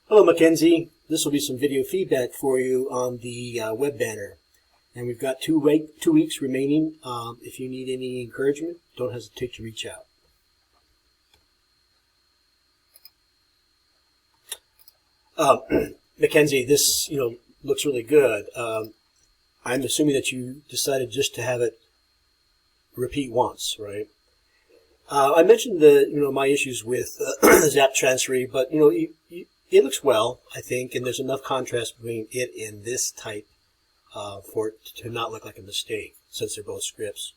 Hello, Mackenzie. This will be some video feedback for you on the web banner. And we've got 2 weeks remaining. If you need any encouragement, don't hesitate to reach out. Mackenzie, this looks really good. I'm assuming that you decided just to have it repeat once, right? I mentioned my issues with Zap Chancery, but it looks well, I think, and there's enough contrast between it and this type for it to not look like a mistake, since they're both scripts.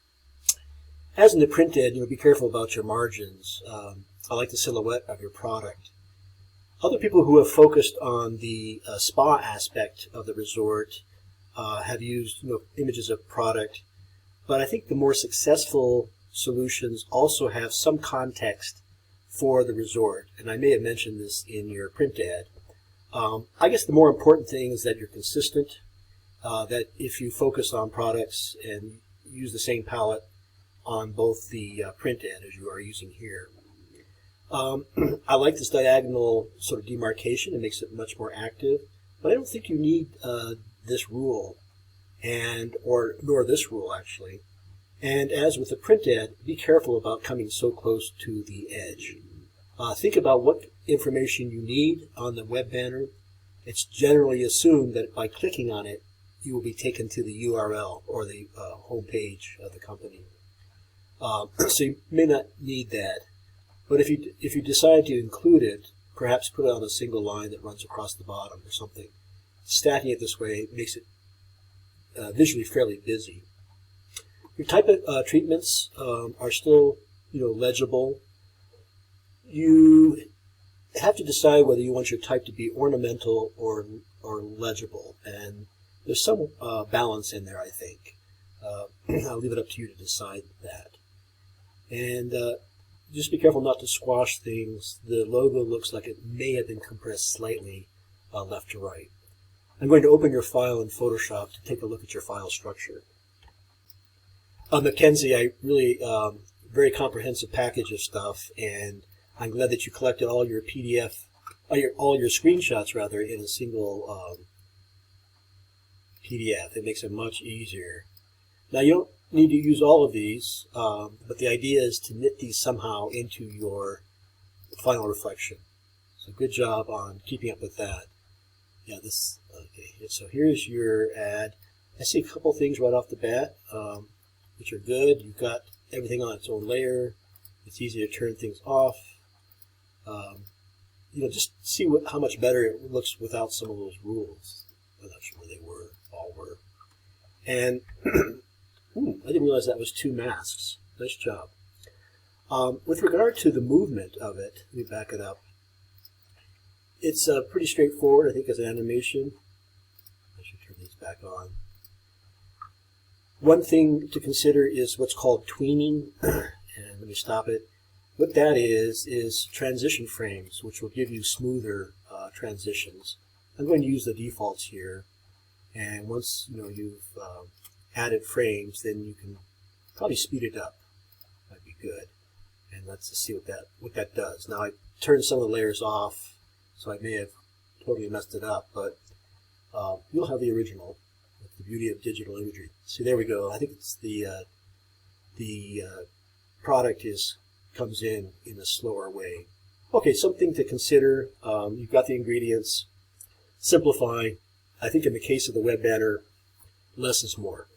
As in the printed, be careful about your margins. I like the silhouette of your product. Other people who have focused on the spa aspect of the resort have used images of product, but I think the more successful solutions also have some context for the resort, and I may have mentioned this in your print ad. I guess the more important thing is that you're consistent, that if you focus on products and use the same palette on both the print ad as you are using here. I like this diagonal sort of demarcation. It makes it much more active, but I don't think you need this rule, nor this rule actually. And as with the print ad, be careful about coming so close to the edge. Think about what information you need on the web banner. It's generally assumed that by clicking on it, you will be taken to the URL or the home page of the company. So you may not need that. But if you decide to include it, perhaps put it on a single line that runs across the bottom or something. Stacking it this way makes it visually fairly busy. Your type of treatments are still, legible. You have to decide whether you want your type to be ornamental or legible, and there's some balance in there, I think. I'll leave it up to you to decide that. And just be careful not to squash things. The logo looks like it may have been compressed slightly left to right. I'm going to open your file in Photoshop to take a look at your file structure. Mackenzie, I really very comprehensive package of stuff, and I'm glad that you collected all your PDF, all your screenshots rather, in a single PDF. It makes it much easier. Now you don't need to use all of these, but the idea is to knit these somehow into your final reflection. So good job on keeping up with that. Yeah, okay. So here's your ad. I see a couple things right off the bat, which are good. You've got everything on its own layer. It's easy to turn things off. Just see how much better it looks without some of those rules. I'm not sure where they all were. And I didn't realize that was 2 masks. Nice job. With regard to the movement of it, let me back it up. It's pretty straightforward, I think, as an animation. I should turn these back on. One thing to consider is what's called tweening, and let me stop it. What that is transition frames, which will give you smoother transitions. I'm going to use the defaults here, and once you've added frames, then you can probably speed it up. That'd be good. And let's just see what that does. Now I turned some of the layers off, so I may have totally messed it up, but you'll have the original. The beauty of digital imagery. See, there we go. I think it's the product comes in a slower way. Okay, something to consider. You've got the ingredients. Simplify. I think in the case of the web banner, less is more.